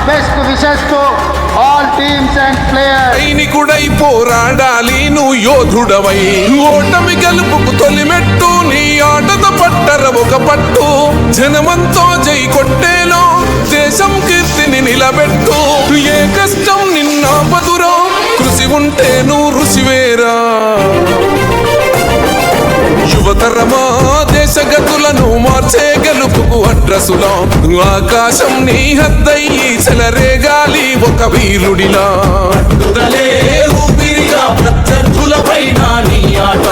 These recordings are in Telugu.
best wishes to all teams and players. సైనికుడై పోరాడాలి నువ్వు యోధుడవై, ఓటమి గెలుపుకు తొలిమెట్టు, నీ ఆటతో పట్టర ఒక పట్టు, జనమంతో జై కొట్టేలో దేశం కీర్తిని నిలబెట్టు. ఏ కష్టం నిన్నాపదురో, కృషి ఉంటే నువ్వు రుచివేరా. యువతరమా దేశ గతులను మార్చే గెలుపుకు అడ్రసులా, ఆకాశం నీ హద్దయ్యి చెలరేగాలి ఒక వీరుడిలా. ఊపిరిగా ప్రత్యర్థులపైన నీ ఆట,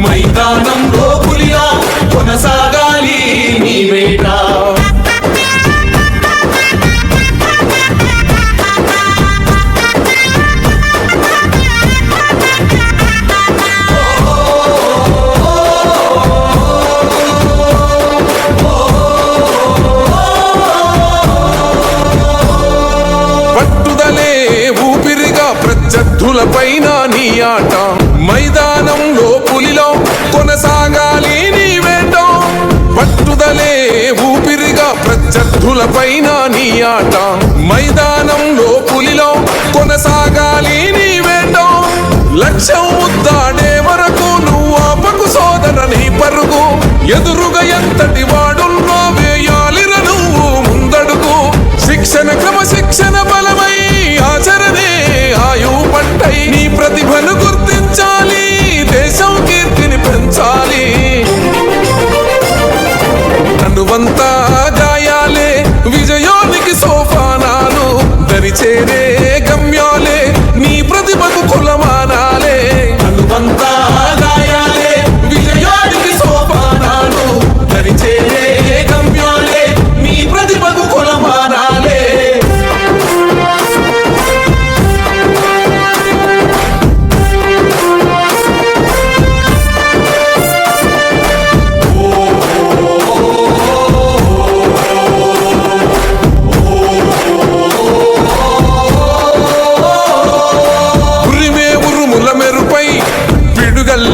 మైదానంలో పులిలా కొనసాగాలి నీ వేట. ప్రత్యర్థులపైన నీ ఆట, మైదానంలో పులిలో కొనసాగాలి నీ వేట. పట్టుదలే ఊపిరిగా ప్రత్యర్థులపైన నీ ఆట, మైదానంలో పులిలో కొనసాగాలి నీ వేట. లక్ష్యం ముద్దాడే వరకు నువ్వు ఆపకు సోదర నీ పరుగు, ఎదురుగా ఎంతటి వాడున్నా వేయాలిర నువ్వు ముందడుగు. శిక్షణ క్రమశిక్షణ బలమై ఆచరణే ఆయువు పట్టై, నీ ప్రతిభను గుర్తించాలి, దేశం కీర్తిని పెంచాలి. తనువంతా గాయాలే విజయానికి సోపానాలు, దరిచేరే గమ్యాలే నీ ప్రతిభకు కులమానాలే. తనువంతా గాయాలే విజయానికి సోపానాలు, దరిచేరే గమ్యాలే నీ ప్రతిభకు కులమానాలే.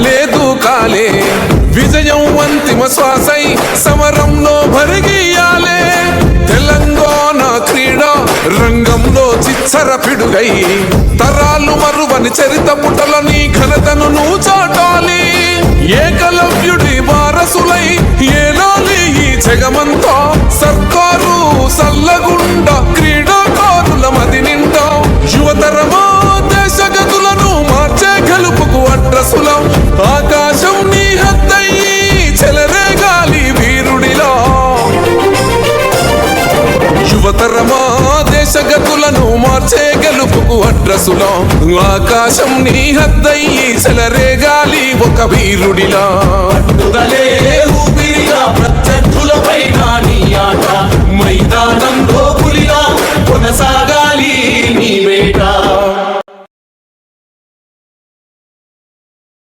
లేదు కాలే విజయం అంతిమ శ్వాసై సమరంలో భరిగియాలే. తెలంగాణ క్రీడా రంగంలో చిచ్చర పిడుగై, తరాలు మరువని చరిత పుటల నీ ఘనతను నువ్వు చాటాలి. ఏకలవ్యుడి వారసులై ఏలాలి ఈ జగమంతా, సర్కారు సల్లగుండ క్రీడాకారుల మది నిండా. యువతరమా దేశ గతులను మార్చే గెలుపుకు అడ్రసులం, ఆకాశం నీ హద్దయ్యి చెలరేగాలి వీరుడిలా. యువతరమా దేశ గతులను మార్చే గెలుపుకు అడ్రసులా, ఆకాశం నీ హద్దయ్యి చెలరేగాలి ఒక వీరుడిలా. ఊపిరిగా